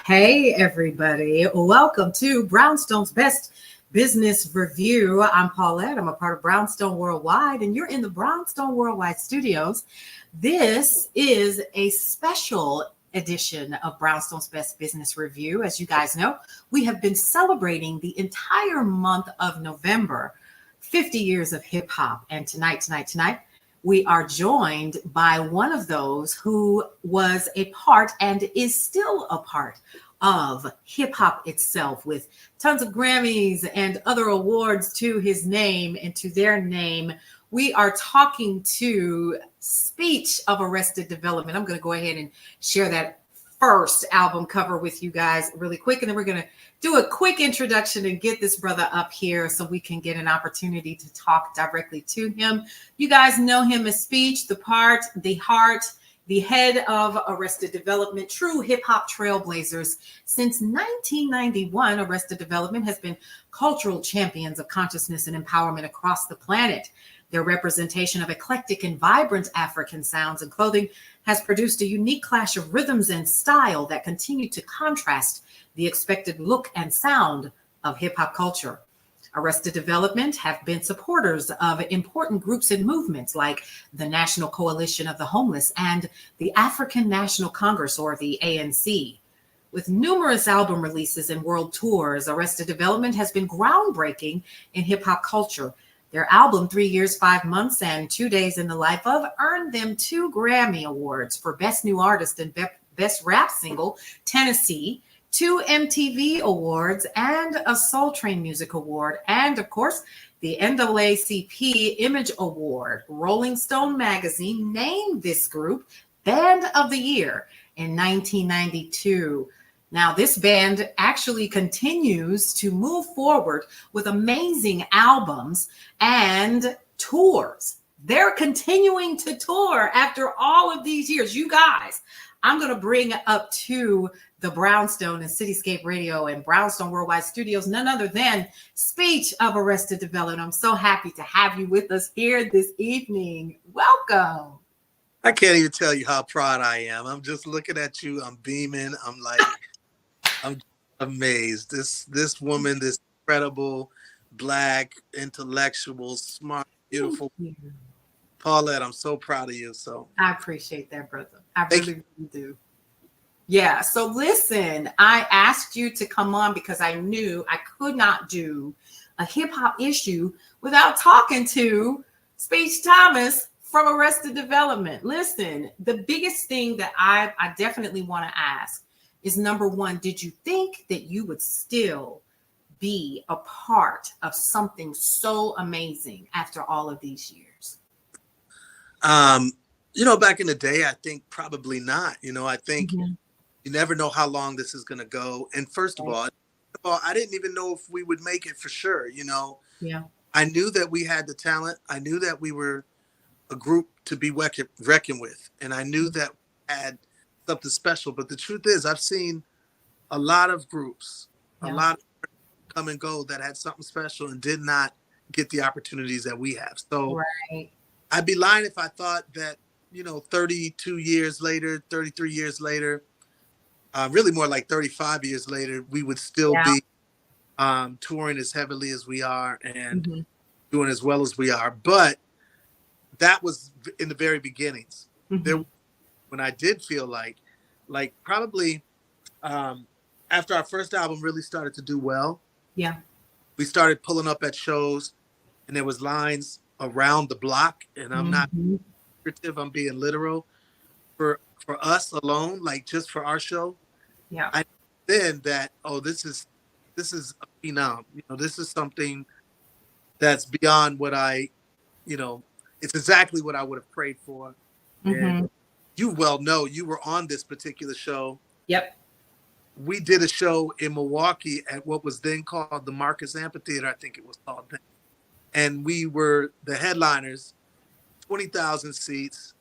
Hey, everybody. Welcome to Brownstone's Best Business Review. I'm Paulette. I'm a part of Brownstone Worldwide, and you're in the Brownstone Worldwide studios. This is a special edition of Brownstone's Best Business Review. As you guys know, we have been celebrating the entire month of November, 50 years of hip hop. And tonight, we are joined by one of those who was a part and is still a part of hip hop itself, with tons of Grammys and other awards to his name and to their name. We are talking to Speech of Arrested Development. I'm going to go ahead and share that first album cover with you guys really quick, and then we're going to do a quick introduction and get this brother up here so we can get an opportunity to talk directly to him. You guys know him as Speech, the part, the heart, the head of Arrested Development, true hip-hop trailblazers. Since 1991, Arrested Development has been cultural champions of consciousness and empowerment across the planet. Their representation of eclectic and vibrant African sounds and clothing has produced a unique clash of rhythms and style that continue to contrast the expected look and sound of hip-hop culture. Arrested Development have been supporters of important groups and movements like the National Coalition of the Homeless and the African National Congress, or the ANC. With numerous album releases and world tours, Arrested Development has been groundbreaking in hip-hop culture. Their album, 3 Years, 5 Months, and 2 Days in the Life of, earned them 2 Grammy Awards for Best New Artist and Best Rap Single, Tennessee, 2 MTV Awards, and a Soul Train Music Award, and of course, the NAACP Image Award. Rolling Stone magazine named this group Band of the Year in 1992. Now, this band actually continues to move forward with amazing albums and tours. They're continuing to tour after all of these years. You guys, I'm going to bring up to the Brownstone and Cityscape Radio and Brownstone Worldwide Studios none other than Speech of Arrested Development. I'm so happy to have you with us here this evening. Welcome. I can't even tell you how proud I am. I'm just looking at you. I'm beaming. I'm amazed. This woman, this incredible, Black, intellectual, smart, beautiful Paulette, I'm so proud of you. So I appreciate that, brother. I really do. Yeah. So listen, I asked you to come on because I knew I could not do a hip hop issue without talking to Speech Thomas from Arrested Development. Listen, the biggest thing that I definitely want to ask is, number one, did you think that you would still be a part of something so amazing after all of these years? Back in the day, I think probably not. I think you never know how long this is going to go. And first of all, I didn't even know if we would make it for sure. Yeah. I knew that we had the talent. I knew that we were a group to be reckoned with. And I knew that we had something special. But the truth is, I've seen a lot of groups, a lot of come and go that had something special and did not get the opportunities that we have. So I'd be lying if I thought that, 32 years later, 33 years later, really more like 35 years later, we would still be touring as heavily as we are and doing as well as we are. But that was in the very beginnings. When I did feel like probably after our first album really started to do well, we started pulling up at shows and there was lines around the block, and I'm not figurative, I'm being literal. For us alone, like just for our show, I then that this is a phenom. This is something that's beyond what it's exactly what I would have prayed for. And you well know, you were on this particular show. Yep. We did a show in Milwaukee at what was then called the Marcus Amphitheater, I think it was called then. And we were the headliners, 20,000 seats,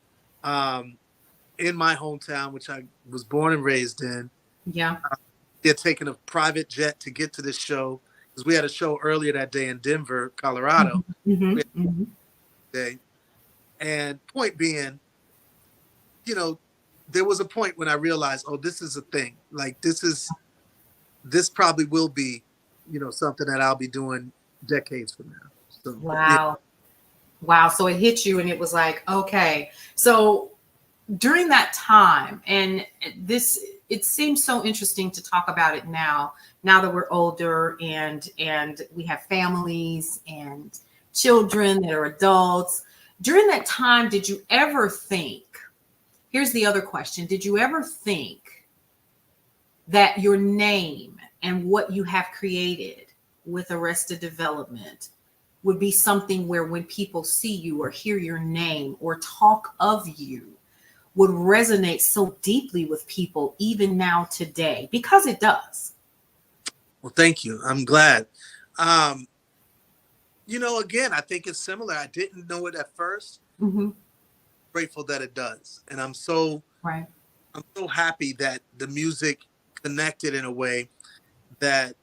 in my hometown, which I was born and raised in. Yeah. They had taken a private jet to get to this show because we had a show earlier that day in Denver, Colorado. Day. And point being, there was a point when I realized, oh, this is a thing. Like this probably will be, something that I'll be doing decades from now. So yeah. Wow. Wow. So it hit you and it was like, okay. So during that time, and this, it seems so interesting to talk about it now that we're older and we have families and children that are adults. During that time, did you ever think, here's the other question, did you ever think that your name and what you have created with Arrested Development would be something where when people see you or hear your name or talk of you would resonate so deeply with people even now today? Because it does. Well, thank you. I'm glad. Um, again, I think it's similar. I didn't know it at first. Mm-hmm. Grateful that it does. And Right. I'm so happy that the music connected in a way that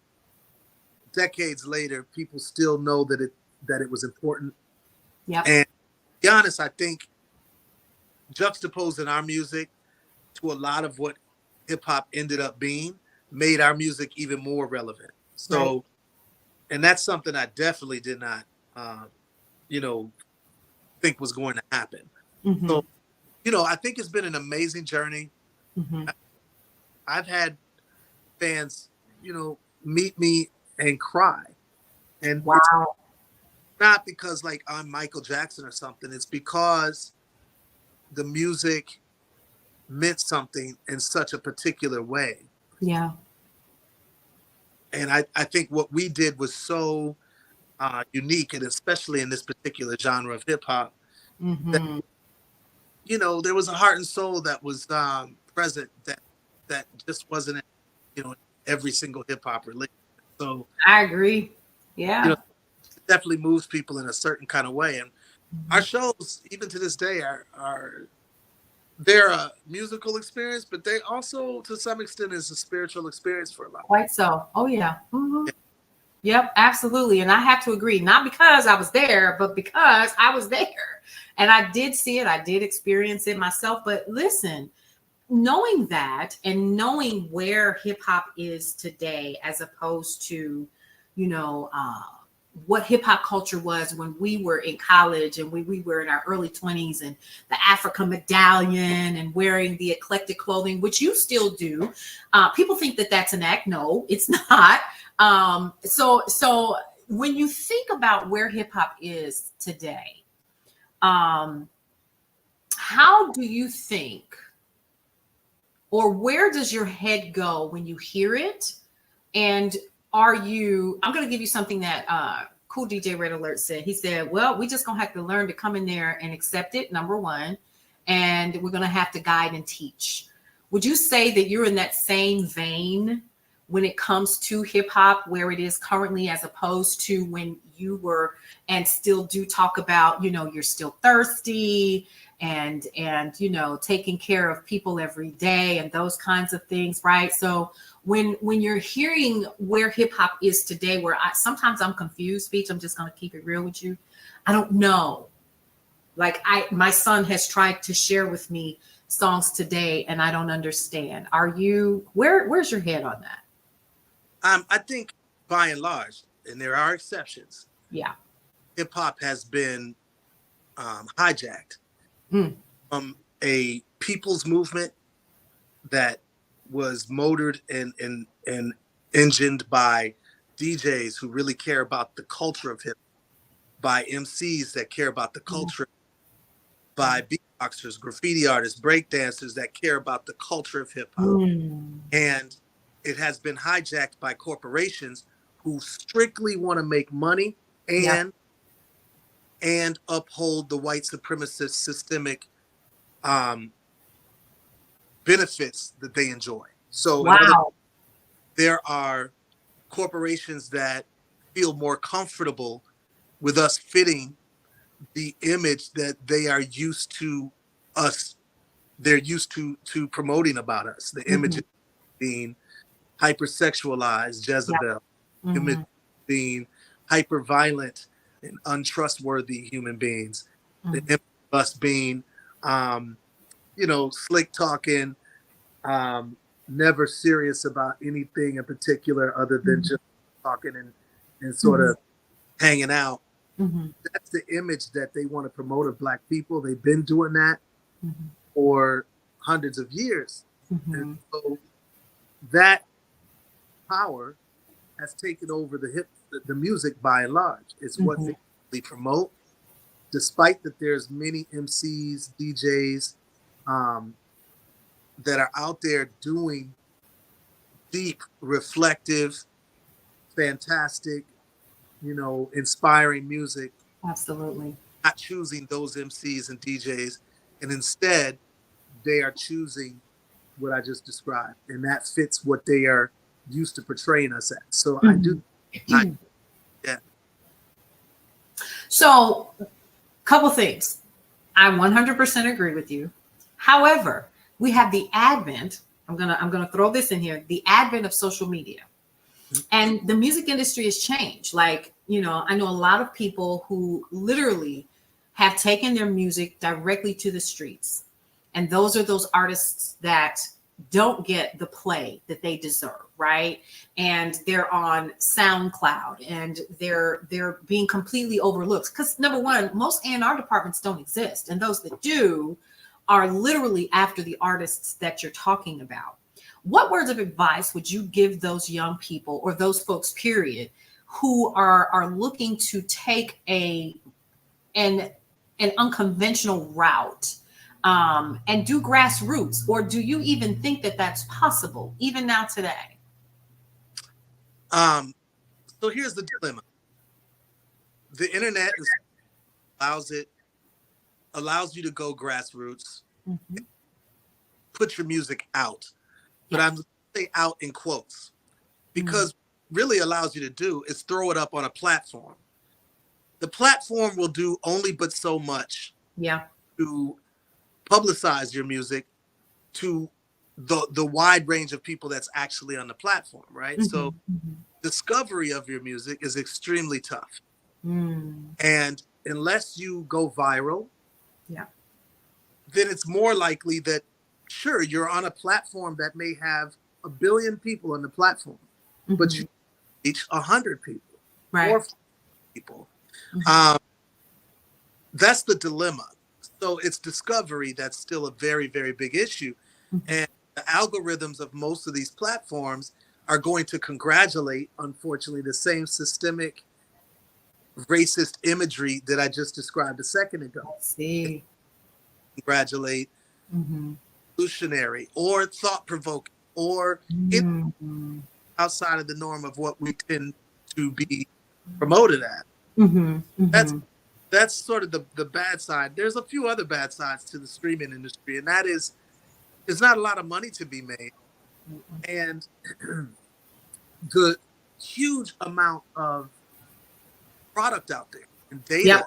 decades later people still know that it was important. Yep. And to be honest, I think juxtaposing our music to a lot of what hip hop ended up being made our music even more relevant. Right. So, and that's something I definitely did not, uh, you know, think was going to happen. Mm-hmm. So, I think it's been an amazing journey. Mm-hmm. I've had fans, meet me and cry. And it's Wow. not because like I'm Michael Jackson or something. It's because the music meant something in such a particular way. Yeah. And I think what we did was so unique, and especially in this particular genre of hip hop, that, Mm-hmm. there was a heart and soul that was present that just wasn't, in every single hip hop release. So, I agree. it Yeah. definitely moves people in a certain kind of way. And our Mm-hmm. shows, even to this day, are they're a musical experience, but they also, to some extent, is a spiritual experience for a lot of Quite so. Oh yeah. Mm-hmm. people. Yep, absolutely. And I have to agree, not because I was there, but because I was there. And I did see it, I did experience it myself. But listen, knowing that and knowing where hip hop is today, as opposed to, you know, what hip hop culture was when we were in college and we were in our early 20s, and the Africa medallion and wearing the eclectic clothing, which you still do. People think that that's an act. No, it's not. So when you think about where hip hop is today, um, how do you think, or where does your head go when you hear it? And I'm going to give you something that Cool DJ Red Alert said. He said, well, we just going to have to learn to come in there and accept it, number one. And we're going to have to guide and teach. Would you say that you're in that same vein when it comes to hip hop, where it is currently, as opposed to when you were, and still do talk about, you're still thirsty and taking care of people every day and those kinds of things, right? So when you're hearing where hip hop is today, where sometimes I'm confused, Speech, I'm just going to keep it real with you. I don't know. Like my son has tried to share with me songs today and I don't understand. Where's your head on that? I think by and large, and there are exceptions, Yeah. hip hop has been hijacked Mm. from a people's movement that was motored and engined by DJs who really care about the culture of hip, by MCs that care about the culture, by beatboxers, graffiti artists, breakdancers that care about the culture of hip hop. Mm. And it has been hijacked by corporations who strictly want to make money Yeah. and uphold the white supremacist systemic um, benefits that they enjoy. So, in other, Wow. there are corporations that feel more comfortable with us fitting the image that they are used to us. They're used to promoting about us. The image Mm-hmm. of being hypersexualized Yeah. Jezebel, image Mm-hmm. being hyper violent and untrustworthy human beings, the Mm-hmm. image of us being um, slick talking, never serious about anything in particular other than Mhm. just talking and sort Mhm. of hanging out. Mhm. That's the image that they want to promote of Black people. They've been doing that Mhm. for hundreds of years. And Mhm. so that power has taken over the music by and large. It's what Mhm. they really promote, despite that there's many MCs, DJs um, that are out there doing deep, reflective, fantastic, inspiring music, Absolutely. not choosing those MCs and DJs, and instead they are choosing what I just described, and that fits what they are used to portraying us as. So I do, Mhm. I yeah, So, couple things. I 100% agree with you. However, we have the advent. I'm gonna throw this in here. The advent of social media, and the music industry has changed. Like, I know a lot of people who literally have taken their music directly to the streets, and those are those artists that don't get the play that they deserve, right? And they're on SoundCloud, and they're being completely overlooked because, number one, most A&R departments don't exist, and those that do are literally after the artists that you're talking about. What words of advice would you give those young people, or those folks period, who are looking to take an an unconventional route, and do grassroots? Or do you even think that that's possible even now today? um, so here's the dilemma: the internet allows it allows you to go grassroots, Mhm. put your music out, but Yeah. I'm say out in quotes Mm. because really allows you to do is throw it up on a platform. The platform will do only but so much Yeah. to publicize your music to the wide range of people that's actually on the platform, right? So Mhm. Mhm. discovery of your music is extremely tough. Mm. And unless you go viral, Yeah. then it's more likely that sure, you're on a platform that may have a billion people on the platform, but you Mhm. reach 100 people Right. or people. Mhm. Um, that's the dilemma. So it's discovery that's still a very, very big issue. Mhm. And the algorithms of most of these platforms are going to congratulate, unfortunately, the same systemic racist imagery that I just described a second ago. I see. Congratulate Mhm. revolutionary or thought provoking or it Mhm. outside of the norm of what we tend to be promoted at. Mhm. That's Mhm. that's sort of the bad side. There's a few other bad sides to the streaming industry, and that is there's not a lot of money to be made, and the huge amount of product out there and Yep. data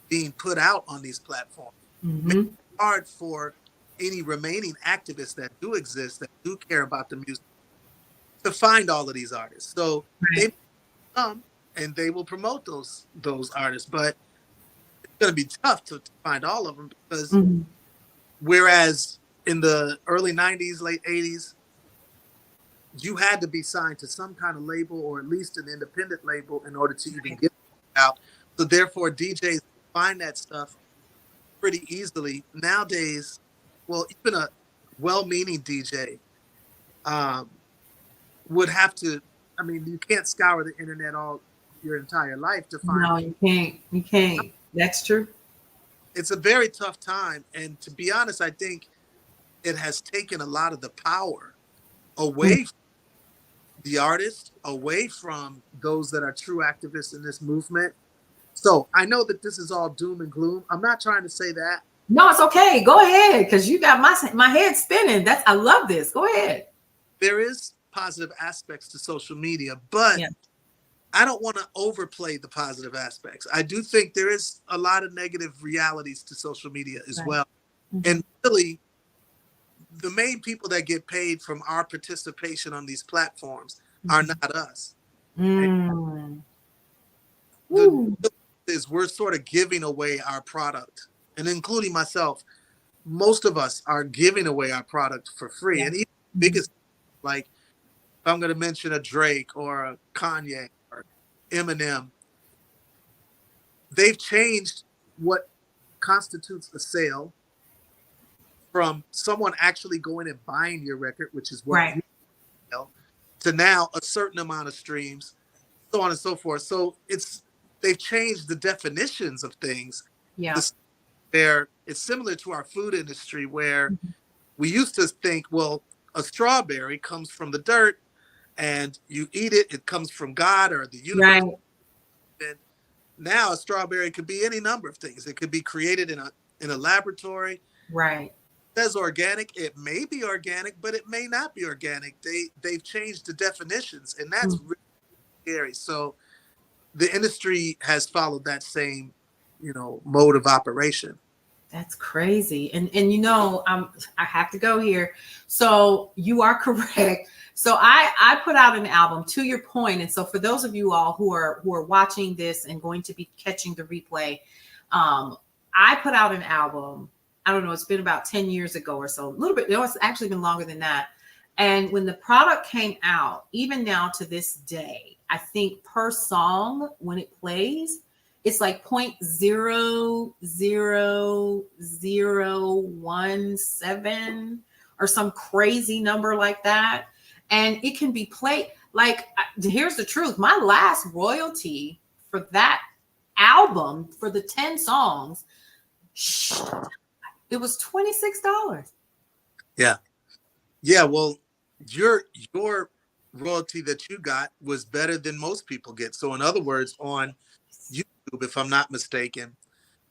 being put out on these platforms makes Mhm. it hard for any remaining activists that do exist that do care about the music to find all of these artists. So they Right. come and they will promote those artists, but it's going to be tough to find all of them because Mhm. whereas in the early 90s, late 80s, you had to be signed to some kind of label or at least an independent label in order to even Right. get it out. So therefore, DJs find that stuff pretty easily. Nowadays, well, even a well-meaning DJ um, would have to. I mean, you can't scour the internet all your entire life to find. No, you can't. You can't. That's true. It's a very tough time, and to be honest, I think it has taken a lot of the power Mm. away from the artist, away from those that are true activists in this movement. So I know that this is all doom and gloom. I'm not trying to say that. No, it's okay. Go ahead, because you got my head spinning. I love this. Go ahead. There is positive aspects to social media, but Yeah. I don't want to overplay the positive aspects. I do think there is a lot of negative realities to social media as Right. well. Mm-hmm. And really, the main people that get paid from our participation on these platforms are Mm-hmm. not us. And Mm. the Woo. is we're sort of giving away our product, and including myself, most of us are giving away our product for free. Yeah. And even biggest, like if I'm going to mention a Drake or a Kanye or Eminem, they've changed what constitutes a sale from someone actually going and buying your record, which is what Right. you sell, to now a certain amount of streams, so on and so forth. So they've changed the definitions of things. Yeah. The, where it's similar to our food industry, where Mhm. we used to think, well, a strawberry comes from the dirt and you eat it, it comes from God or the universe. Right. And now a strawberry could be any number of things. It could be created in a laboratory. Right. It says organic, it may be organic, but it may not be organic. They've changed the definitions, and that's Mm. really scary. So the industry has followed that same, mode of operation. That's crazy. And I have to go here. So you are correct. So I put out an album to your point. And so for those of you all who are watching this and going to be catching the replay, I put out an album. I don't know, it's been about 10 years ago or so, a little bit. No, it's actually been longer than that. And when the product came out, even now to this day, I think per song when it plays, it's like 0.00017 or some crazy number like that. And it can be played like, here's the truth. My last royalty for that album, for the 10 songs, it was $26. Yeah. Yeah. Well, your royalty that you got was better than most people get. So in other words, on YouTube, if I'm not mistaken,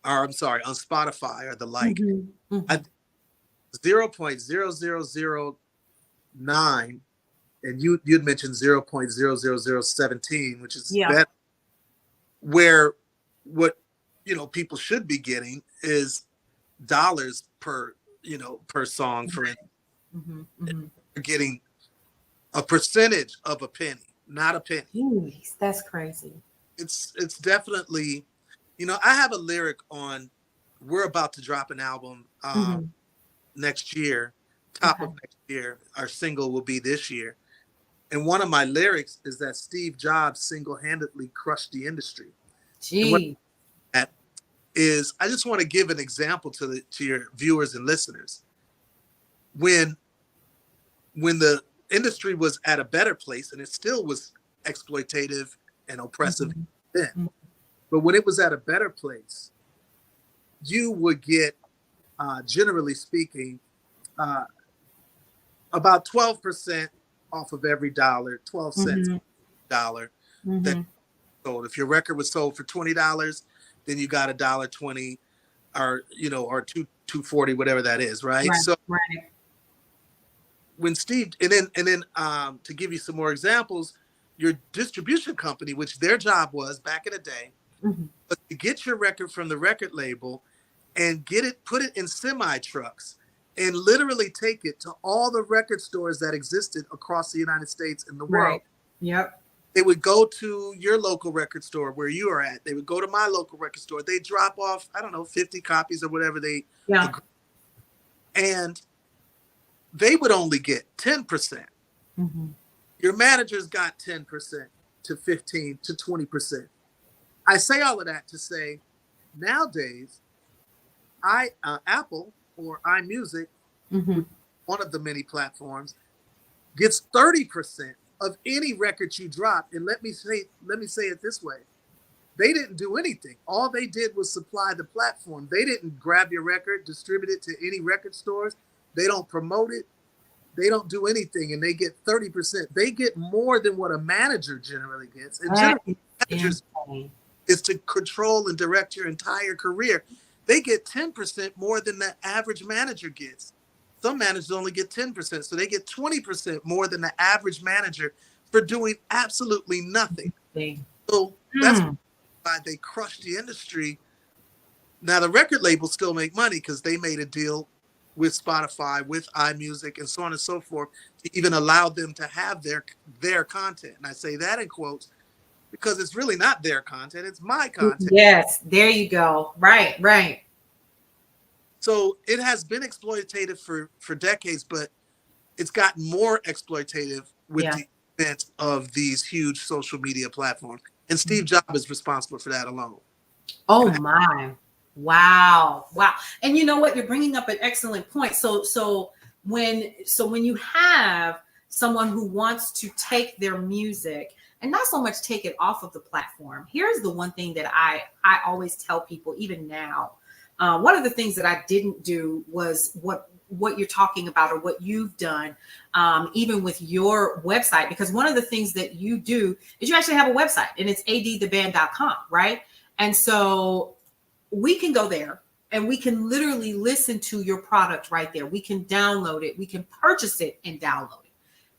or I'm sorry, on Spotify or the like, Mm-hmm. Mm-hmm. 0.00009, and you'd mentioned 0.00017, which is Yeah. better. Where what people should be getting is dollars per song. For instance, Mm-hmm. Mm-hmm. you're getting a percentage of a penny, not a penny. Jeez, that's crazy. It's definitely, I have a lyric on. We're about to drop an album Mm-hmm. next year, top of next year. Our single will be this year. And one of my lyrics is that Steve Jobs single-handedly crushed the industry. And what Gee. that is, I just want to give an example to your viewers and listeners. When the industry was at a better place, and it still was exploitative and oppressive Mm-hmm. then, Mm-hmm. but when it was at a better place, you would get, generally speaking, about 12% off of every dollar, 12 cents Mm-hmm. dollar Mm-hmm. that sold. If your record was sold for $20, then you got $1.20 or $2.40, whatever that is, right? Right. So Right. when Steve and then to give you some more examples, your distribution company, which their job was back in the day, Mm-hmm. was to get your record from the record label and put it in semi trucks and literally take it to all the record stores that existed across the United States and the world. Right. Yep. They would go to your local record store where you are at. They would go to my local record store. They drop off, I don't know, 50 copies or whatever they Yeah. agree. And they would only get 10%. Mm-hmm. Your managers got 10% to 15 to 20%. I say all of that to say nowadays, Apple or iMusic, Mm-hmm. one of the many platforms, gets 30% of any record you drop. And let me say it this way. They didn't do anything. All they did was supply the platform. They didn't grab your record, distribute it to any record stores. They don't promote it. They don't do anything, and they get 30%. They get more than what a manager generally gets. And generally, managers is to control and direct your entire career. They get 10% more than the average manager gets. Some managers only get 10%, so they get 20% more than the average manager for doing absolutely nothing. So that's why they crushed the industry. Now the record labels still make money because they made a deal with Spotify, with iMusic, and so on and so forth, to even allow them to have their content. And I say that in quotes because it's really not their content, it's my content. Yes, there you go. Right, right. So it has been exploitative for decades, but it's gotten more exploitative with Yeah. the advent of these huge social media platforms. And Steve Jobs is responsible for that alone. Oh my. Wow. Wow. And you know what? You're bringing up an excellent point. So when you have someone who wants to take their music and not so much take it off of the platform, here's the one thing that I always tell people, even now. One of the things that I didn't do was what you're talking about or what you've done, even with your website, because one of the things that you do is you actually have a website and it's adtheband.com, right? And so we can go there and we can literally listen to your product right there. We can download it, we can purchase it and download it.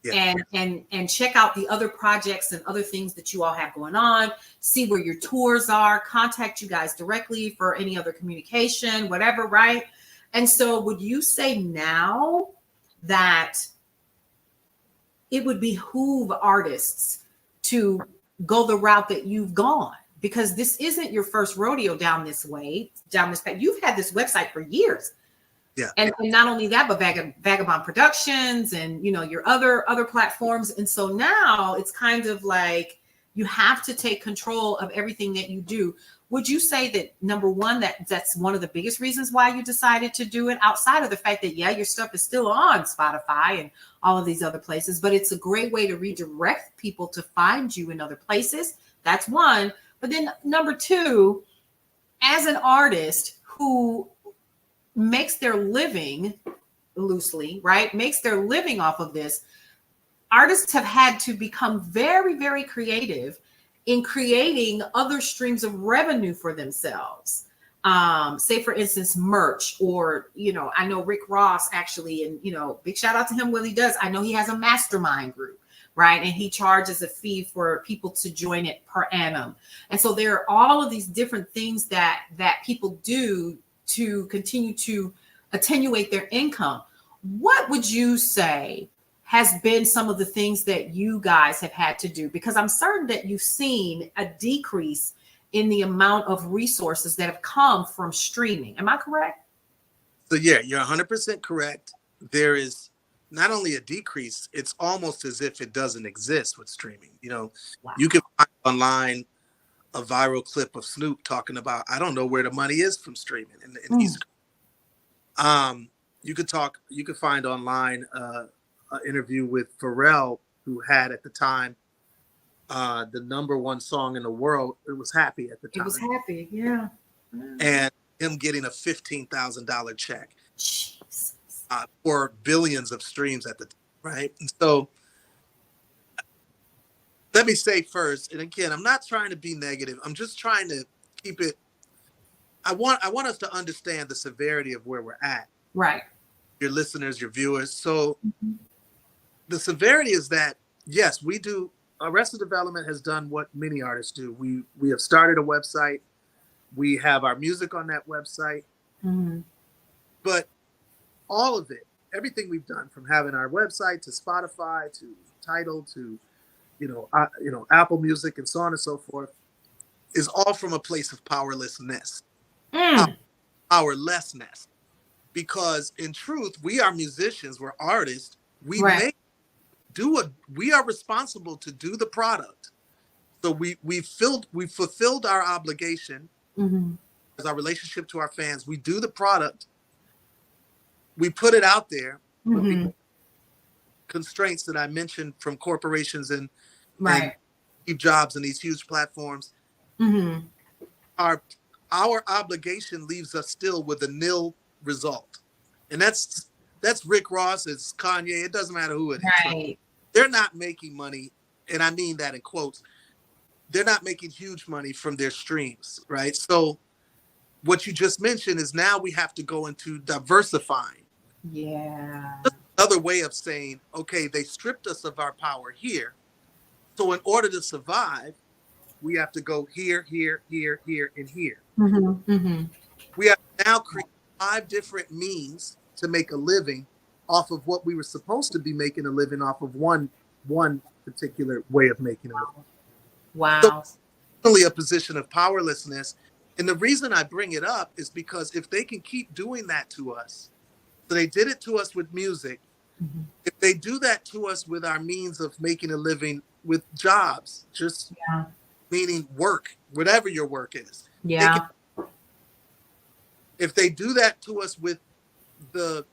Yeah. And check out the other projects and other things that you all have going on, see where your tours are, contact you guys directly for any other communication, whatever, right? And so would you say now that it would behoove artists to go the route that you've gone? Because this isn't your first rodeo down this path. You've had this website for years. Yeah. And not only that, but Vagabond Productions and, your other platforms. And so now it's kind of like you have to take control of everything that you do. Would you say that, number one, that's one of the biggest reasons why you decided to do it, outside of the fact that, yeah, your stuff is still on Spotify and all of these other places, but it's a great way to redirect people to find you in other places? That's one. But then number two, as an artist who makes their living loosely, right? Makes their living off of this, artists have had to become very, very creative in creating other streams of revenue for themselves. Say for instance, merch, or, I know Rick Ross actually, and, big shout out to him, what he does. I know he has a mastermind group, right? And he charges a fee for people to join it per annum. And so there are all of these different things that people do to continue to attenuate their income. What would you say has been some of the things that you guys have had to do? Because I'm certain that you've seen a decrease in the amount of resources that have come from streaming. Am I correct? So yeah, you're 100% correct. There is not only a decrease, it's almost as if it doesn't exist with streaming. Wow. You can find online a viral clip of Snoop talking about, I don't know where the money is from streaming. And he's, you could find online an interview with Pharrell, who had at the time the #1 song in the world. It was Happy at the time. It was Happy, yeah. And him getting a $15,000 check Jesus. for billions of streams at the time, right? And so let me say first, and again, I'm not trying to be negative. I'm just trying to keep it. I want us to understand the severity of where we're at. Right. Your listeners, your viewers. So the severity is that, yes, we do. Arrested Development has done what many artists do. We have started a website. We have our music on that website. But all of it, everything we've done, from having our website to Spotify to Tidal to Apple Music and so on and so forth, is all from a place of powerlessness. Powerlessness. Because in truth, we are musicians, we're artists. We are responsible to do the product. So we fulfilled our obligation as our relationship to our fans. We do the product. We put it out there. But constraints that I mentioned from corporations and Steve Jobs and these huge platforms, our obligation leaves us still with a nil result. And that's Rick Ross, it's Kanye, it doesn't matter who it is. Right. They're not making money, and I mean that in quotes. They're not making huge money from their streams, right? So what you just mentioned is now we have to go into diversifying. Yeah. Another way of saying, okay, they stripped us of our power here. So in order to survive, we have to go here, here, here, here, and here. We have to now create 5 different means to make a living off of what we were supposed to be making a living off of one particular way of making a living. Wow. So, really a position of powerlessness. And the reason I bring it up is because if they can keep doing that to us, so they did it to us with music. Mhm. If they do that to us with our means of making a living with jobs, just Yeah. meaning work, whatever your work is, they can, Yeah. if they do that to us with the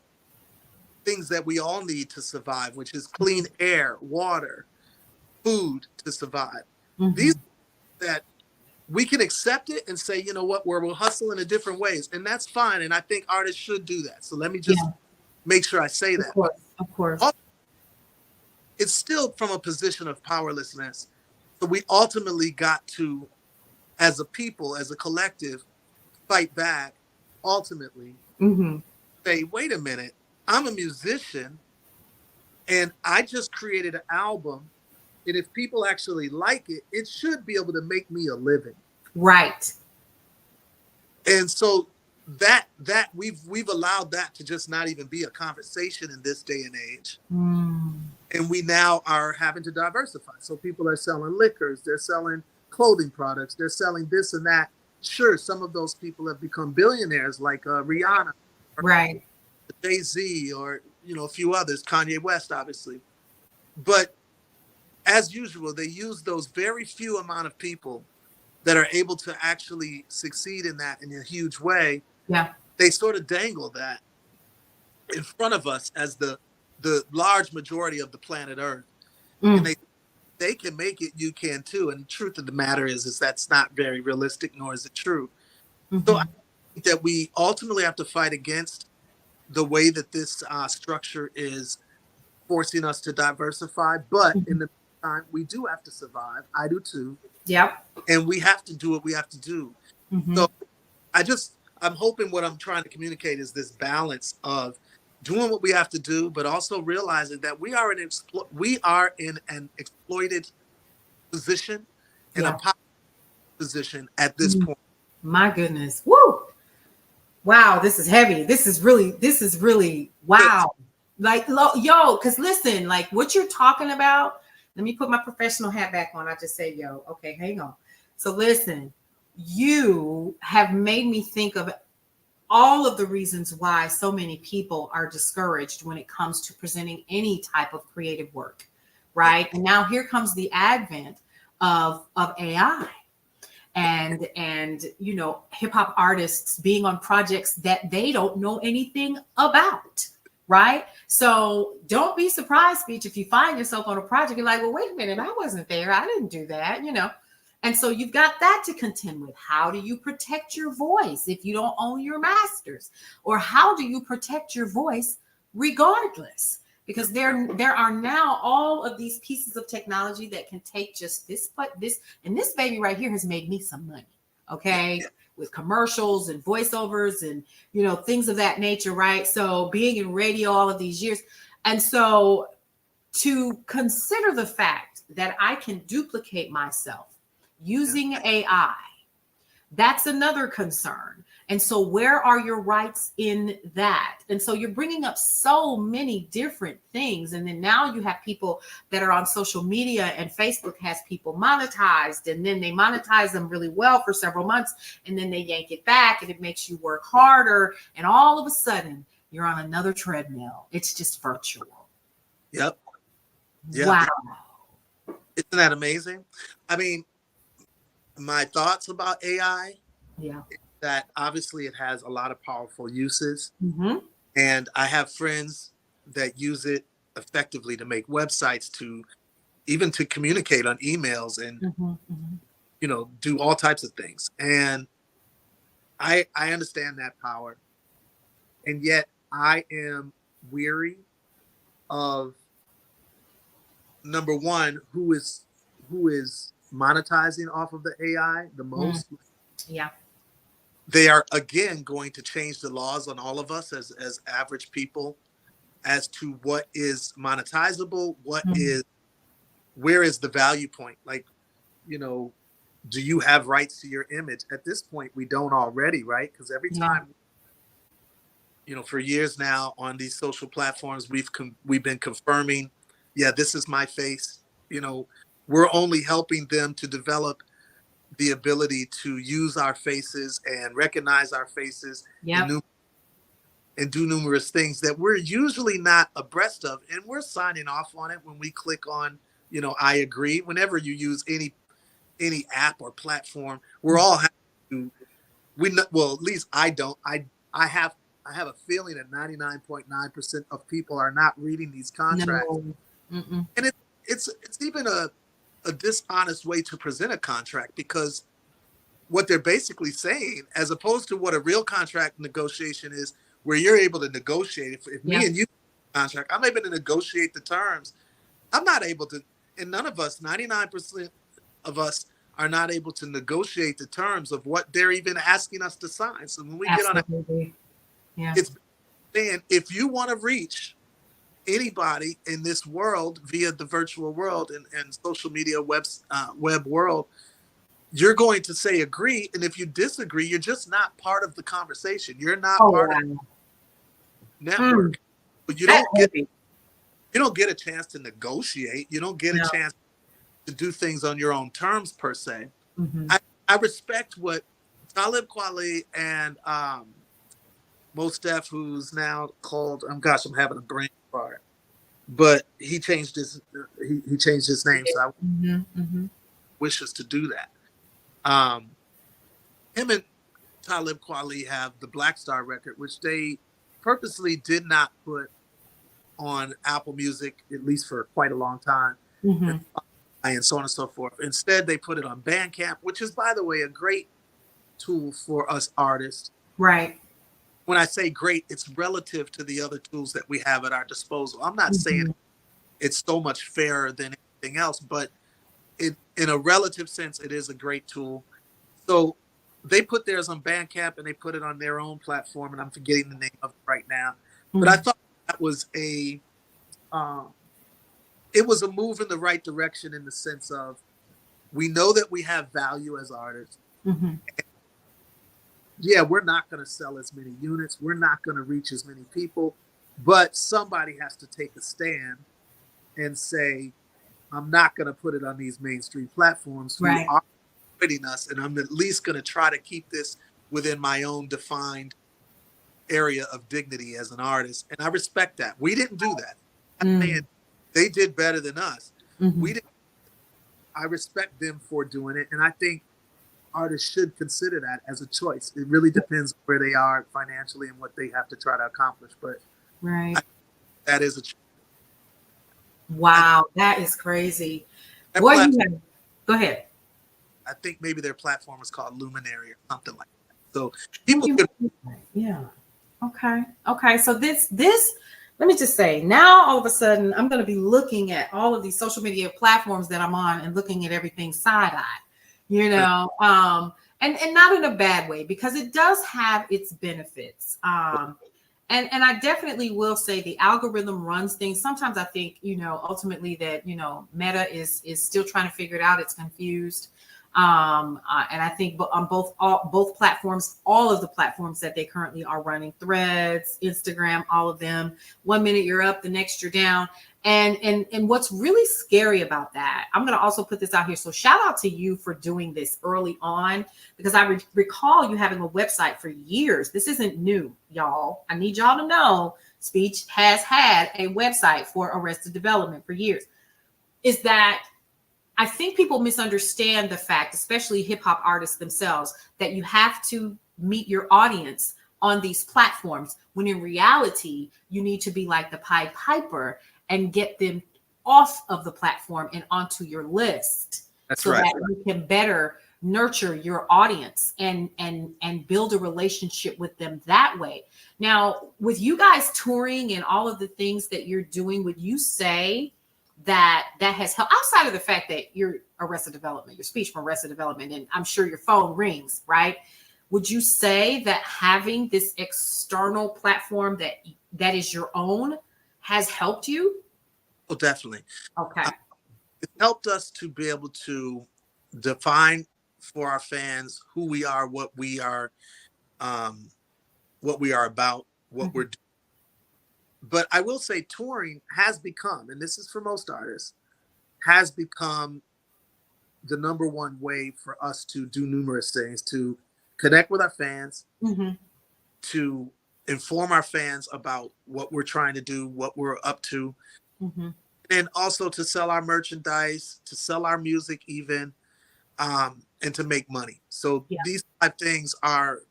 things that we all need to survive, which is clean air, water, food to survive. These Mhm. that we can accept it and say, you know what, we'll hustle in a different ways, and that's fine. And I think artists should do that. So let me just Yeah. make sure I say Of that. But course. Of course. it's still from a position of powerlessness. So we ultimately got to, as a people, as a collective, fight back. Ultimately, Mhm. say, wait a minute, I'm a musician and I just created an album. And if people actually like it, it should be able to make me a living. Right. And so that we've allowed that to just not even be a conversation in this day and age. Mm. And we now are having to diversify. So people are selling liquors, they're selling clothing products, they're selling this and that. Sure, some of those people have become billionaires, like Rihanna, or Right. Jay-Z, or a few others, Kanye West, obviously. But as usual, they use those very few amount of people that are able to actually succeed in that in a huge way. Yeah. They sort of dangle that in front of us as the large majority of the planet Earth, and Mm. they can make it, you can too. And the truth of the matter is that's not very realistic, nor is it true. So I Mhm. think that we ultimately have to fight against the way that this structure is forcing us to diversify. But in Mhm. the meantime, we do have to survive. I do too, Yep. and we have to do what we have to do. So Mhm. I'm hoping what I'm trying to communicate is this balance of doing what we have to do, but also realizing that we are in an exploited position, in a Yeah. power position at this Mm. point. My goodness. Woo. Wow, this is heavy. This is really wow. Like yo, cuz listen, like what you're talking about, let me put my professional hat back on. I just say yo, okay, hang on. So listen, you have made me think of all of the reasons why so many people are discouraged when it comes to presenting any type of creative work, Yeah, right? And now here comes the advent of AI and hip hop artists being on projects that they don't know anything about, right? So don't be surprised, Speech, if you find yourself on a project, you're like, well, wait a minute, I wasn't there, I didn't do that. And so you've got that to contend with. How do you protect your voice if you don't own your masters? Or how do you protect your voice regardless? yeah, Because there are now all of these pieces of technology that can take just this, but this, and this baby right here has made me some money. yeah, Okay. yeah, With commercials and voiceovers and things of that nature, right? So being in radio all of these years. And so to consider the fact that I can duplicate myself yeah. using AI, that's another concern. And so, where are your rights in that? And so, you're bringing up so many different things. And then now you have people that are on social media, and Facebook has people monetized, and then they monetize them really well for several months, and then they yank it back, and it makes you work harder. And all of a sudden, you're on another treadmill. It's just virtual. Yep. Yeah. Wow. Isn't that amazing? I mean, my thoughts about AI, Yeah. that obviously it has a lot of powerful uses. Mm-hmm. And I have friends that use it effectively to make websites, to even to communicate on emails, and Mm-hmm. Mm-hmm. do all types of things. And I understand that power. And yet I am weary of, number one, who is monetizing off of the AI the Mm. most. Yeah. They are again going to change the laws on all of us as average people as to what is monetizable, Mm. where is the value point? Like, you know, do you have rights to your image? At this point, we don't already, right? Because every Yeah. time, for years now on these social platforms, we've been confirming, yeah, this is my face. You know, we're only helping them to develop the ability to use our faces and recognize our faces Yep. and do numerous things that we're usually not abreast of, and we're signing off on it when we click on, I agree. Whenever you use any app or platform, we're all having to, well, at least I don't. I have I have a feeling that 99.9% of people are not reading these contracts, No. Mm-mm. and it's even a dishonest way to present a contract, because what they're basically saying, as opposed to what a real contract negotiation is, where you're able to negotiate. If me Yeah. and you contract, I'm able to negotiate the terms. I'm not able to, and none of us, 99% of us, are not able to negotiate the terms of what they're even asking us to sign. So when we get on it, Absolutely. Yeah. it's saying, if you want to reach anybody in this world via the virtual world and social media web world, you're going to say agree. And if you disagree, you're just not part of the conversation. You're not Oh, part of wow. the network. But That's heavy. you don't get a chance to negotiate. You don't get a No. chance to do things on your own terms per se. Mm-hmm. I respect what Talib Kweli and Mos Def, who's now called, gosh, I'm having a brain fart, but he changed his name, so I Mm-hmm. Mm-hmm. wish us to do that. Um, him and Talib Kweli have the Black Star record, which they purposely did not put on Apple Music, at least for quite a long time, Mm-hmm. and so on and so forth. Instead, they put it on Bandcamp, which is, by the way, a great tool for us artists. Right. When I say great, it's relative to the other tools that we have at our disposal. I'm not saying Mm-hmm. it's so much fairer than anything else, but in a relative sense, it is a great tool. So they put theirs on Bandcamp and they put it on their own platform, and I'm forgetting the name of it right now. But I Mm-hmm. thought that was um, it was a move in the right direction, in the sense of, we know that we have value as artists. Mm-hmm. Yeah, we're not going to sell as many units. We're not going to reach as many people, but somebody has to take a stand and say, I'm not going to put it on these mainstream platforms who Right. are quitting us, and I'm at least going to try to keep this within my own defined area of dignity as an artist. And I respect that. We didn't do that. I'm not saying Mm-hmm. they did better than us. Mm-hmm. We didn't. I respect them for doing it, and I think artists should consider that as a choice. It really depends where they are financially and what they have to try to accomplish. But Right. that is a choice. Wow. That is crazy. Their Boy, you platform, have. Go ahead. I think maybe their platform is called Luminary or something like that. So Thank people you. could. Yeah. Okay. Okay. So this, let me just say, now all of a sudden, I'm going to be looking at all of these social media platforms that I'm on and looking at everything side eye, and not in a bad way, because it does have its benefits. And I definitely will say the algorithm runs things. Sometimes I think, ultimately that, Meta is still trying to figure it out. It's confused. And I think on both platforms, all of the platforms that they currently are running, Threads, Instagram, all of them, 1 minute you're up, the next you're down. And what's really scary about that, I'm going to also put this out here. So shout out to you for doing this early on, because I recall you having a website for years. This isn't new, y'all. I need y'all to know Speech has had a website for Arrested Development for years. Is that I think people misunderstand the fact, especially hip hop artists themselves, that you have to meet your audience on these platforms, when in reality, you need to be like the Pied Piper and get them off of the platform and onto your list. That's So right. that you can better nurture your audience and build a relationship with them that way. Now, with you guys touring and all of the things that you're doing, would you say that has helped, outside of the fact that you're Arrested Development, your speech from Arrested Development, and I'm sure your phone rings, right? Would you say that having this external platform that is your own has helped you? Oh, definitely. Okay. It helped us to be able to define for our fans who we are, what we are about, what we're doing. But I will say touring has become, and this is for most artists, has become the number one way for us to do numerous things, to connect with our fans, Mm-hmm. to inform our fans about what we're trying to do, what we're up to, Mm-hmm. and also to sell our merchandise, to sell our music even, and to make money. So Yeah. these five things are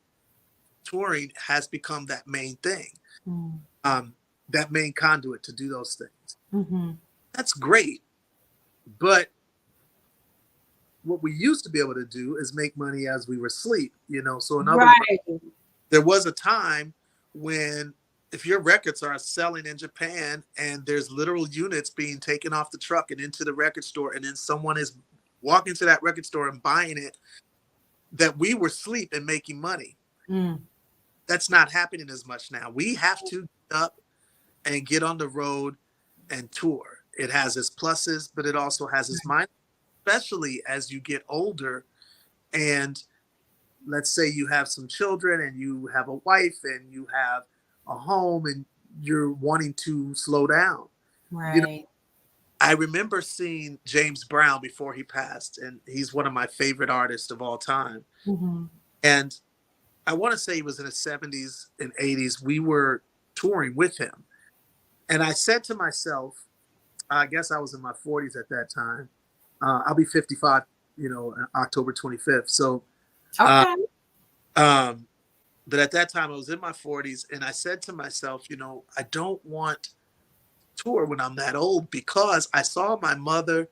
touring has become that main thing, um, that main conduit to do those things. Mm-hmm. That's great. But what we used to be able to do is make money as we were asleep, you know. So in other words, Right. there was a time when if your records are selling in Japan and there's literal units being taken off the truck and into the record store, and then someone is walking to that record store and buying it, that we were asleep and making money. Mm. That's not happening as much now. We have to get up and get on the road and tour. It has its pluses, but it also has its minuses, especially as you get older. And let's say you have some children and you have a wife and you have a home and you're wanting to slow down. You know, Right. I remember seeing James Brown before he passed, and he's one of my favorite artists of all time. Mm-hmm. And I want to say he was in his 70s and 80s. We were touring with him. And I said to myself, I guess I was in my 40s at that time. I'll be 55, you know, October 25th. So, uh, Okay. um, but at that time I was in my 40s, and I said to myself, you know, I don't want to tour when I'm that old, because I saw my mother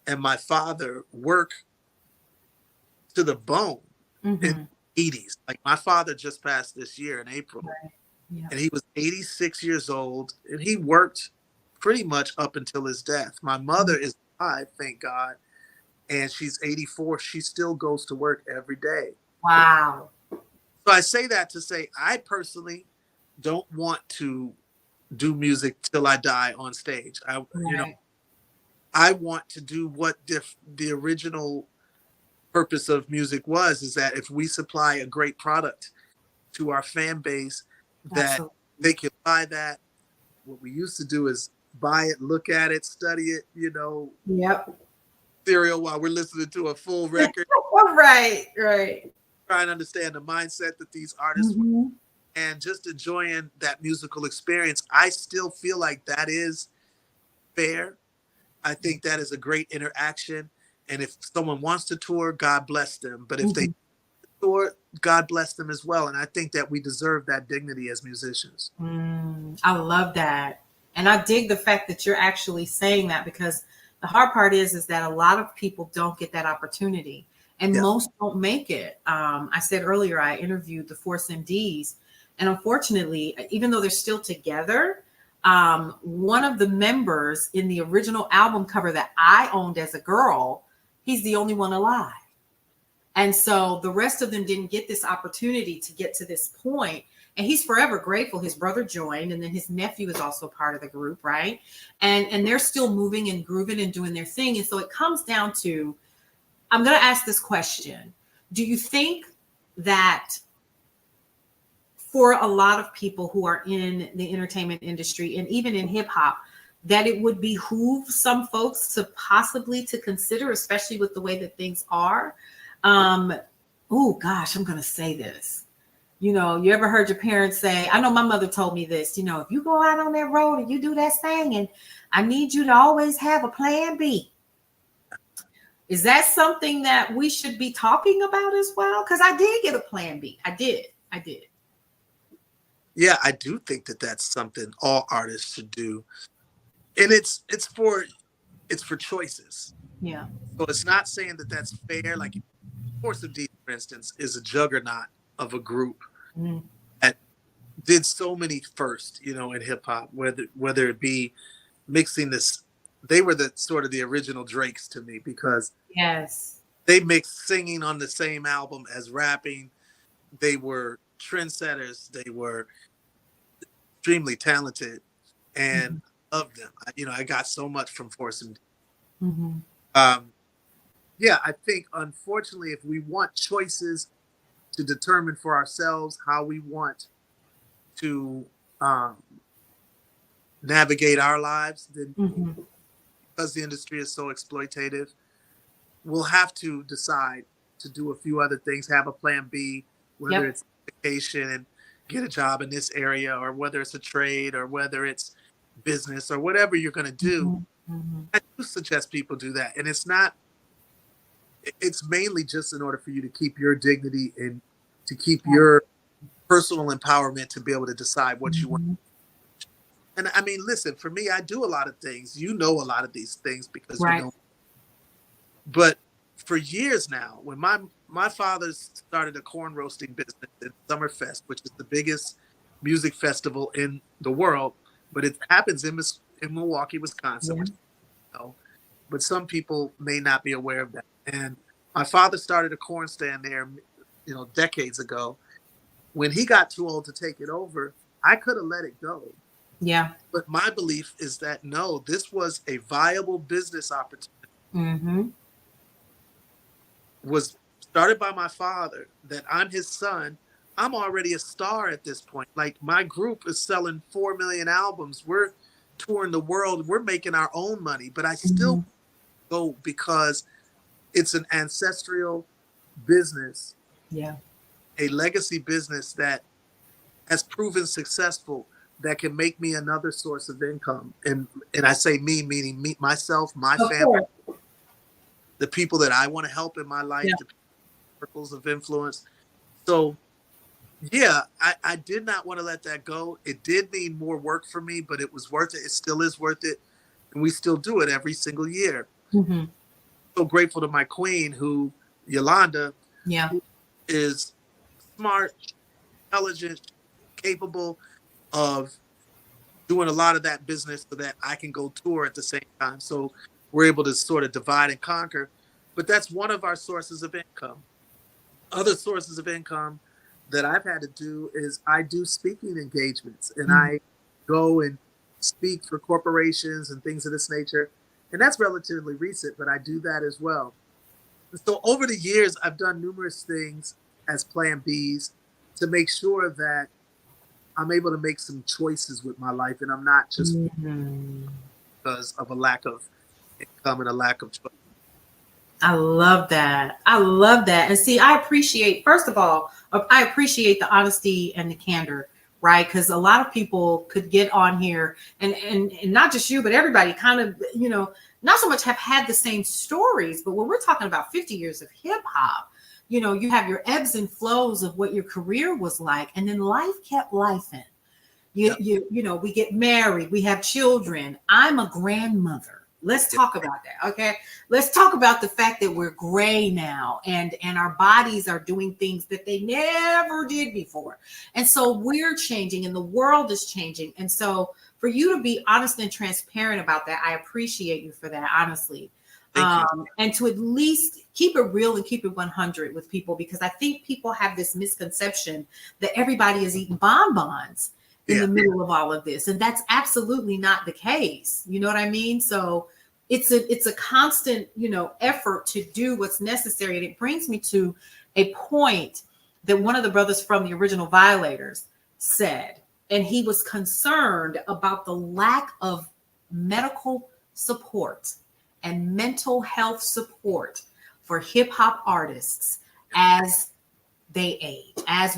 and my father work to the bone in Mm-hmm. the 80s. Like my father just passed this year in April, Right. Yeah. and he was 86 years old, and he worked pretty much up until his death. My mother is alive, thank God, and she's 84. She still goes to work every day. Wow. So I say that to say I personally don't want to do music till I die on stage. Right. I want to do what the original purpose of music was, is that if we supply a great product to our fan base, that Absolutely. they can buy that. What we used to do is buy it, look at it, study it, you know, Yep. serial while we're listening to a full record, Right. Right. try and understand the mindset that these artists were, Mm-hmm. and just enjoying that musical experience. I still feel like that is fair. I think that is a great interaction. And if someone wants to tour, God bless them. But if they Mm-hmm. tour, God bless them as well. And I think that we deserve that dignity as musicians. I love that. And I dig the fact that you're actually saying that, because the hard part is that a lot of people don't get that opportunity, and Yeah. most don't make it. I said earlier, I interviewed the Force MDs, and unfortunately, even though they're still together, one of the members in the original album cover that I owned as a girl, he's the only one alive. And so the rest of them didn't get this opportunity to get to this point. And he's forever grateful. His brother joined, and then his nephew is also part of the group, right? And they're still moving and grooving and doing their thing. And so it comes down to, I'm going to ask this question. Do you think that for a lot of people who are in the entertainment industry and even in hip hop, that it would behoove some folks to possibly to consider, especially with the way that things are? Oh gosh, I'm going to say this. You know, you ever heard your parents say, I know my mother told me this, you know, if you go out on that road and you do that singing, I need you to always have a plan B. Is that something that we should be talking about as well? Because I did get a plan B. I did. I did. Yeah, I do think that that's something all artists should do. And it's for choices. Yeah. So it's not saying that that's fair. Like Force of D, for instance, is a juggernaut of a group Mm. that did so many first, you know, in hip hop, whether it be mixing this, they were the sort of the original Drakes to me, because Yes. they mixed singing on the same album as rapping. They were trendsetters. They were extremely talented, and Mm-hmm. loved them. I got so much from Force and Mm-hmm. um, yeah, I think unfortunately, if we want choices to determine for ourselves how we want to um, navigate our lives, then Mm-hmm. because the industry is so exploitative, we'll have to decide to do a few other things, have a plan B, whether Yep. it's education and get a job in this area, or whether it's a trade, or whether it's business, or whatever you're going to do. Mhm. Mhm. I do suggest people do that. And it's not, it's mainly just in order for you to keep your dignity and to keep your personal empowerment to be able to decide what you want. Mhm. And I mean, listen, for me, I do a lot of things. You know, a lot of these things because you Right. know. But for years now, when my father started a corn roasting business in Summerfest, which is the biggest music festival in the world, but it happens in Milwaukee, Wisconsin, Yeah. which you know, but some people may not be aware of that. And my father started a corn stand there, decades ago. When he got too old to take it over, I could have let it go. Yeah. But my belief is that no, this was a viable business opportunity. Mhm. Was started by my father, that I'm his son. I'm already a star at this point. Like, my group is selling 4 million albums. We're touring the world. We're making our own money, but I still Mhm. go because it's an ancestral business, Yeah. a legacy business that has proven successful, that can make me another source of income. And I say me, meaning me, myself, my Of family, course. the people that I want to help in my Yeah. life, the circles of influence. So yeah, I did not want to let that go. It did mean more work for me, but it was worth it. It still is worth it. And we still do it every single year. Mhm. So grateful to my queen, Yolanda, Yeah. who is smart, intelligent, capable of doing a lot of that business so that I can go tour at the same time. So we're able to sort of divide and conquer. But that's one of our sources of income. Other sources of income that I've had to do is I do speaking engagements, and Mhm. I go and speak for corporations and things of this nature. And that's relatively recent, but I do that as well. So over the years, I've done numerous things as plan Bs to make sure that I'm able to make some choices with my life, and I'm not just Mhm. because of a lack of income and a lack of choice. I love that. I love that. And see, I appreciate, first of all, I appreciate the honesty and the candor, right? Because a lot of people could get on here and not just you, but everybody kind of, not so much have had the same stories, but when we're talking about 50 years of hip hop, you have your ebbs and flows of what your career was like, and then life kept life in. Yep. We get married, we have children. I'm a grandmother. Let's Yep. talk about that. Okay. Let's talk about the fact that we're gray now, and our bodies are doing things that they never did before. And so we're changing and the world is changing. And so for you to be honest and transparent about that, I appreciate you for that, honestly. Thank you. And to at least keep it real and keep it 100 with people, because I think people have this misconception that everybody is eating bonbons in the Yeah. middle of all of this, and that's absolutely not the case. You know what I mean? So it's a constant effort to do what's necessary. And it brings me to a point that one of the brothers from the original Violators said, and he was concerned about the lack of medical support and mental health support for hip hop artists as they age, as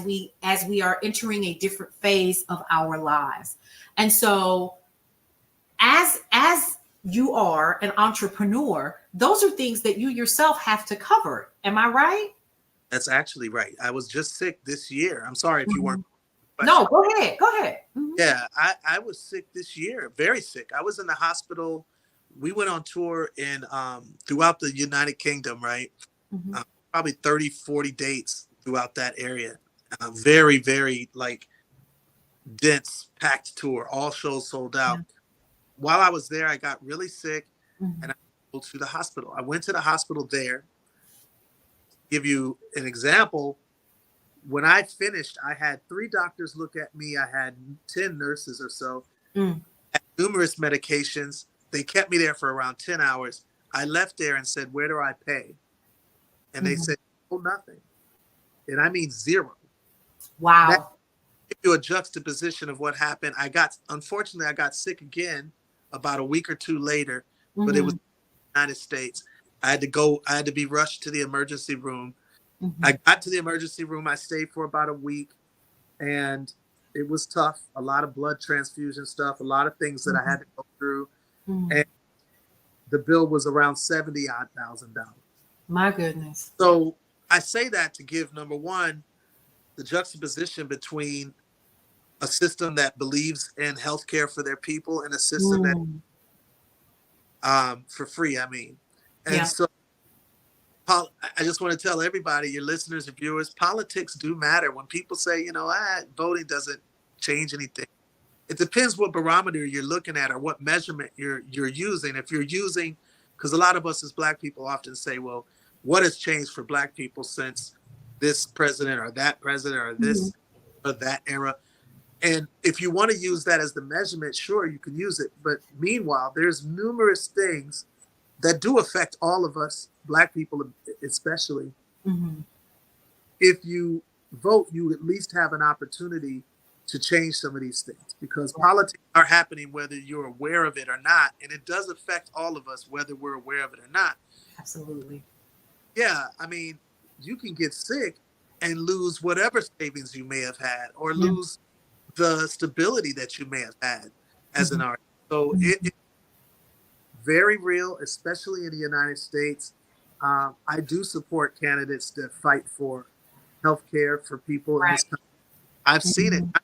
we are entering a different phase of our lives. And so as you are an entrepreneur, those are things that you yourself have to cover. Am I right? That's actually right. I was just sick this year. I'm sorry if you weren't Mhm. No, question. go ahead. Go ahead. Mhm. Yeah, I was sick this year, very sick. I was in the hospital. We went on tour in throughout the United Kingdom, right? Mhm. Probably 30, 40 dates throughout that area. Very, very like dense, packed tour. All shows sold Yeah. out. While I was there, I got really sick and Mhm. I went to the hospital. I went to the hospital there. Give you an example. When I finished, I had 3 doctors look at me. I had 10 nurses or so, Mm. numerous medications. They kept me there for around 10 hours. I left there and said, "Where do I pay?" And they Mhm. said, "Oh, nothing." And I mean zero. That Wow. gives you a juxtaposition of what happened. Unfortunately, I got sick again about a week or two later, but it was Mhm. the United States. I had to go. I had to be rushed to the emergency room. I Mhm. got to the emergency room. I stayed for about a week, and it was tough. A lot of blood transfusion stuff, a lot of things that I had Mhm. to go through, Mhm. and the bill was around 70 odd $1,000. My goodness. So I say that to give, number one, the juxtaposition between a system that believes in healthcare for their people and a system that Mm. for free. I mean, and Yeah. so I just want to tell everybody, your listeners and viewers, politics do matter. When people say, voting doesn't change anything, it depends what barometer you're looking at or what measurement you're using. If you're using, because a lot of us as Black people often say, well, what has changed for Black people since this president or that president or Mhm. this or that era? And if you want to use that as the measurement, sure, you can use it. But meanwhile, there's numerous things that do affect all of us, Black people especially. Mhm. If you vote, you at least have an opportunity to change some of these things, because Right. politics are happening whether you're aware of it or not. And it does affect all of us, whether we're aware of it or not. Absolutely. Yeah, I mean, you can get sick and lose whatever savings you may have had, or Yeah. lose the stability that you may have had as an Mhm. artist. So Mhm. it's very real, especially in the United States. I do support candidates that fight for health care for people in this Right. country. I've seen it. Mhm.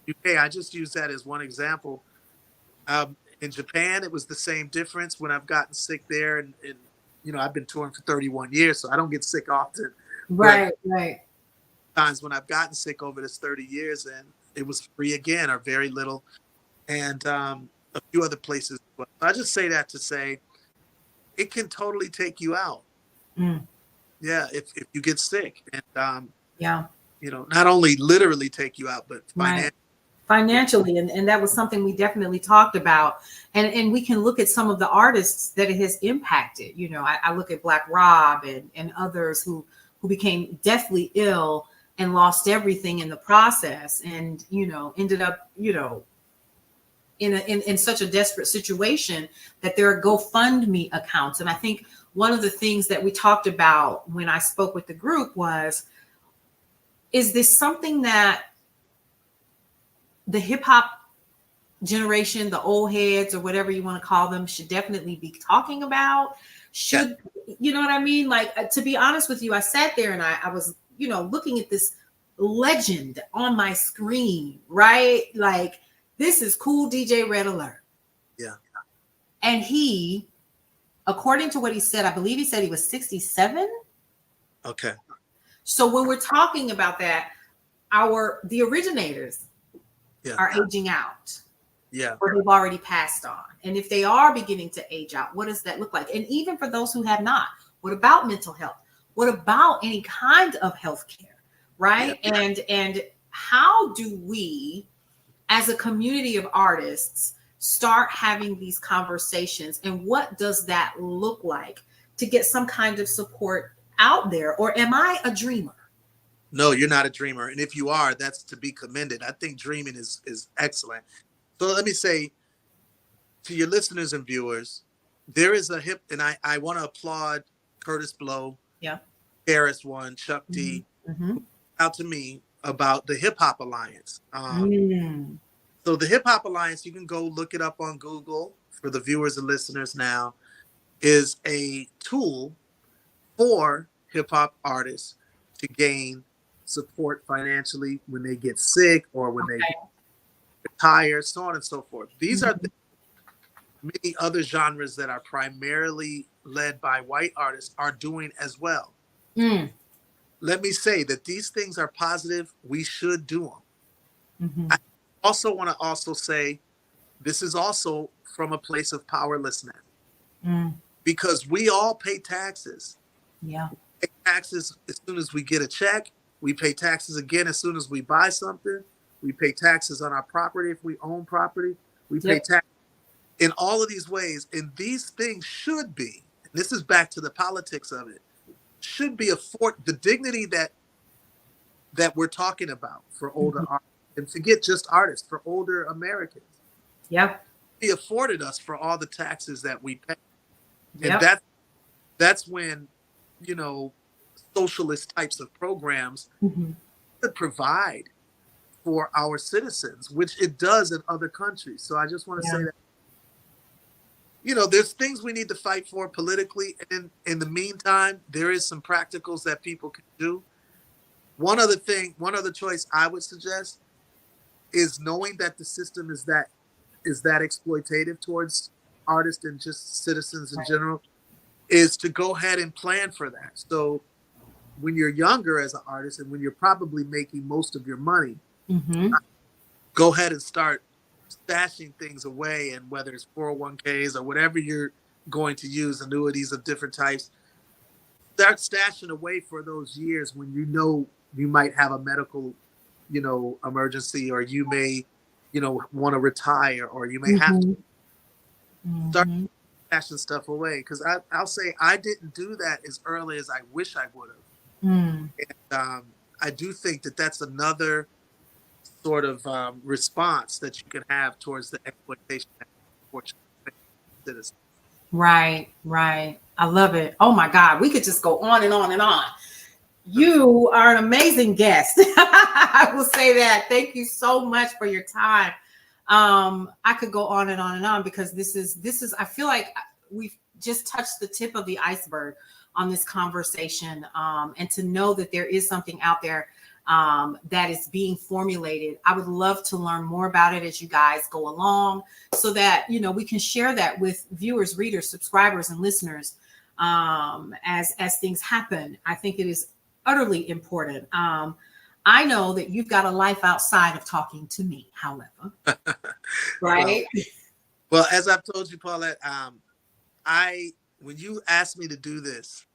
UK, I just use that as one example. In Japan, it was the same difference when I've gotten sick there. And I've been touring for 31 years, so I don't get sick often. But Right. Right. times when I've gotten sick over this 30 years, and it was free again or very little. And a few other places as well. I just say that to say it can totally take you out. Mm. Yeah, if you get sick, and Yeah. not only literally take you out, but Right. financially. Financially, and that was something we definitely talked about, and we can look at some of the artists that it has impacted. I look at Black Rob and others who became deathly ill and lost everything in the process, and ended up in such a desperate situation that there are GoFundMe accounts. And I think one of the things that we talked about when I spoke with the group was, is this something that the hip hop generation, the old heads or whatever you want to call them, should definitely be talking about? Yeah. Should, you know what I mean? Like, to be honest with you, I sat there and I was, looking at this legend on my screen, right? Like, this is Cool DJ Red Alert. Yeah. And he, according to what he said, I believe he said he was 67. Okay. So when we're talking about that, the originators Yeah. are aging out, Yeah. or they've already passed on. And if they are beginning to age out, what does that look like? And even for those who have not, what about mental health? What about any kind of health care? Yeah. Right? And how do we, as a community of artists, start having these conversations? And what does that look like to get some kind of support out there? Or am I a dreamer? No, you're not a dreamer, and if you are, that's to be commended. I think dreaming is excellent. So let me say to your listeners and viewers, there is a hip, and I want to applaud Curtis Blow, Yeah. Harris One, Chuck Mm-hmm. D, Mm-hmm. out to me about the Hip Hop Alliance. Mm. So the Hip Hop Alliance, you can go look it up on Google for the viewers and listeners now, is a tool for hip hop artists to gain support financially when they get sick or when they Okay. retire, so on and so forth. These are Mm-hmm. many other genres that are primarily led by white artists are doing as well. Mm. Let me say that these things are positive. We should do them. Mm-hmm. I also want to also say this is also from a place of powerlessness, Mm. because we all pay taxes. Yeah. We pay taxes as soon as we get a check. We pay taxes again as soon as we buy something. We pay taxes on our property if we own property. We pay Yep. tax in all of these ways. And these things should be, and this is back to the politics of it, should be the dignity that we're talking about for older Mm-hmm. artists, and forget just artists, for older Americans, Yep. be afforded us for all the taxes that we pay. And Yep. that's that's when, you know, socialist types of programs Mhm. could provide for our citizens, which it does in other countries. So I just want to Yeah. say that, you know, there's things we need to fight for politically. And in the meantime, there is some practicals that people can do. One other choice I would suggest is knowing that the system is that exploitative towards artists and just citizens in Right. general, is to go ahead and plan for that. So when you're younger as an artist and when you're probably making most of your money, Mm-hmm. go ahead and start stashing things away, and whether it's 401ks or whatever you're going to use, annuities of different types, start stashing away for those years when you know you might have a medical, you know, emergency, or you may, you know, want to retire, or you may have to Mm-hmm. start Mm-hmm. stashing stuff away. Because I'll say I didn't do that as early as I wish I would have. Mm. And I do think that that's another sort of response that you can have towards the exploitation that unfortunately citizens. Right, right. I love it. Oh my God, we could just go on and on and on. You are an amazing guest. I will say that. Thank you so much for your time. I could go on and on and on because this is I feel like we've just touched the tip of the iceberg on this conversation. And to know that there is something out there that is being formulated. I would love to learn more about it as you guys go along so that, you know, we can share that with viewers, readers, subscribers, and listeners as things happen. I think it is utterly important. I know that you've got a life outside of talking to me, however, well, right? well, as I've told you, Paulette, I when you asked me to do this,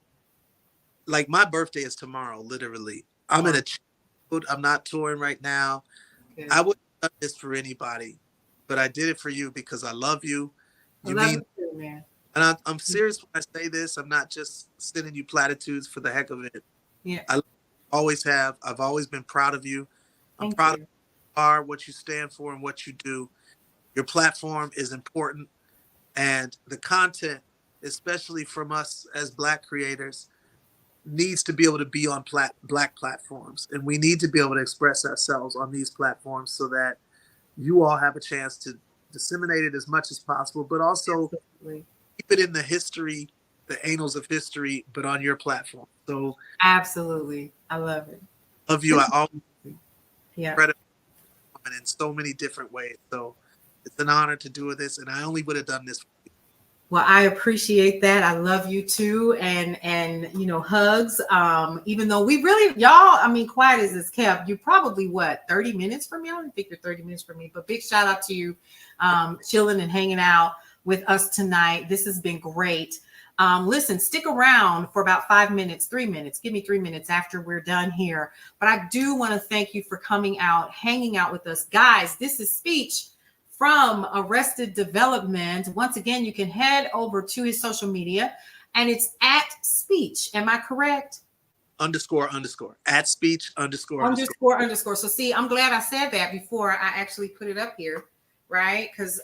like my birthday is tomorrow, literally. I'm in Wow, a mode. I'm not touring right now. good. I wouldn't have done this for anybody, but I did it for you because I love you. I You love mean, you too, man. and I'm serious when I say this. I'm not just sending you platitudes for the heck of it. Yeah, I always have. I've always been proud of you. I'm thank proud of you. you are, what you stand for, and what you do. Your platform is important, and the content, especially from us as Black creators, needs to be able to be on Black platforms, and we need to be able to express ourselves on these platforms so that you all have a chance to disseminate it as much as possible, but also Absolutely. keep it in the history, the annals of history, but on your platform. So, Absolutely. I love it. love you. Thank I always you. Yeah. credit women in so many different ways. So, it's an honor to do this, and I only would have done this. Well, I appreciate that. I love you too. And you know, hugs. Even though we really y'all, I mean, quiet as it's kept, you probably what 30 minutes from me. I don't think you're 30 minutes from me, but big shout out to you, chilling and hanging out with us tonight. This has been great. Listen, stick around for about 5 minutes, 3 minutes. Give me 3 minutes after we're done here. But I do want to thank you for coming out, hanging out with us. Guys, this is Speech from Arrested Development. Once again, you can head over to his social media and it's at Speech. Am I correct? Underscore underscore at speech underscore underscore. Underscore underscore. So see, I'm glad I said that before I actually put it up here, right? Because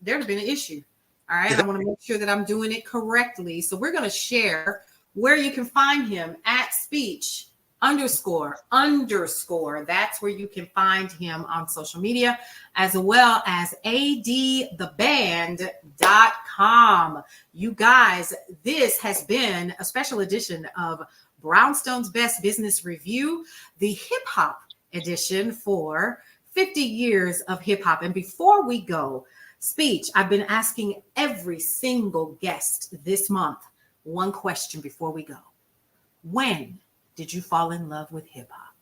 there'd have been an issue. All right. I want to make sure that I'm doing it correctly. So we're going to share where you can find him at Speech underscore underscore. That's where you can find him on social media, as well as adtheband.com. You guys, this has been a special edition of Brownstone's Best Business Review, the hip hop edition for 50 years of hip hop. And before we go, Speech, I've been asking every single guest this month one question before we go. When did you fall in love with hip hop?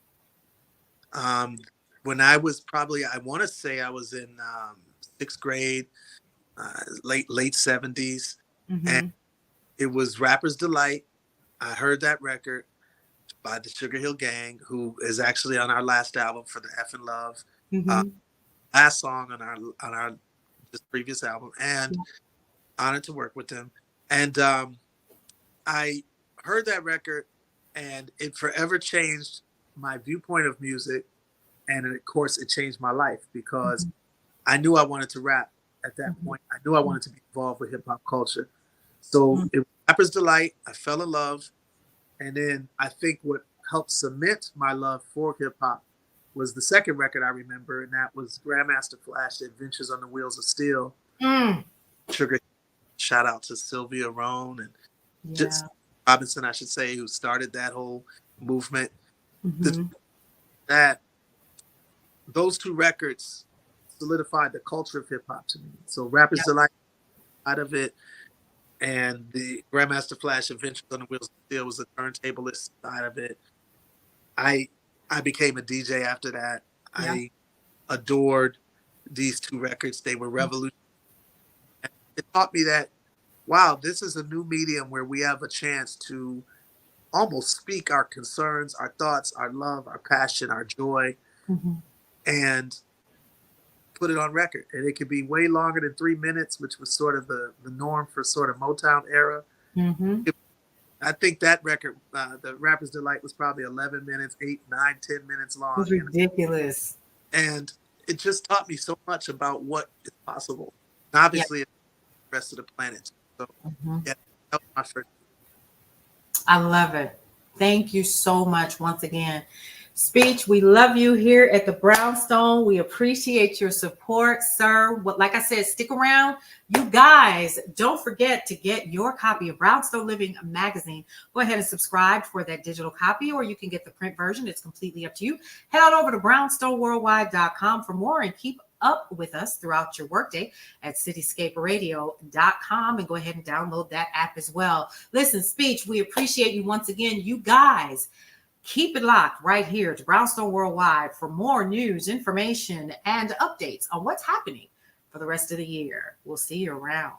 When I was probably, I want to say I was in sixth grade, late 70s, and Mm-hmm. it was Rapper's Delight. I heard that record by the Sugar Hill Gang, who is actually on our last album for the F and Love, uh, Mm-hmm. last song on our just previous album, and honored to work with them. And I heard that record, and it forever changed my viewpoint of music, and of course, it changed my life because I knew I wanted to rap at that Mm-hmm. point. I knew I wanted to be involved with hip hop culture. So it was Rapper's Delight. I fell in love. And then I think what helped cement my love for hip hop was the second record I remember, and that was Grandmaster Flash, Adventures on the Wheels of Steel. Mm. Sugar, shout out to Sylvia Rohn and Yeah. just Robinson, I should say, who started that whole movement. Mm-hmm. That those two records solidified the culture of hip hop to me. So Rapper's Delight out of it, and the Grandmaster Flash Adventures on the Wheels of Steel was the turntablist side of it. I became a DJ after that. Yeah. I adored these two records. They were revolutionary. It taught me that, wow, this is a new medium where we have a chance to almost speak our concerns, our thoughts, our love, our passion, our joy, Mm-hmm. and put it on record. And it could be way longer than 3 minutes, which was sort of the norm for sort of Motown era. Mm-hmm. I think that record, the Rapper's Delight, was probably 11 minutes, 8, 9, 10 minutes It was long. ridiculous. And it just taught me so much about what is possible. And Yeah. obviously, the rest of the planet. So, Mm-hmm. yeah, that was my first. I love it. Thank you so much once again. Speech, we love you here at the Brownstone. We appreciate your support, sir. Like I said, stick around. You guys, don't forget to get your copy of Brownstone Living magazine. Go ahead and subscribe for that digital copy, or you can get the print version. It's completely up to you. Head on over to brownstoneworldwide.com for more and keep up with us throughout your workday at cityscaperadio.com, and go ahead and download that app as well. Listen, Speech, we appreciate you once again. You guys, keep it locked right here to Brownstone Worldwide for more news, information, and updates on what's happening for the rest of the year. We'll see you around.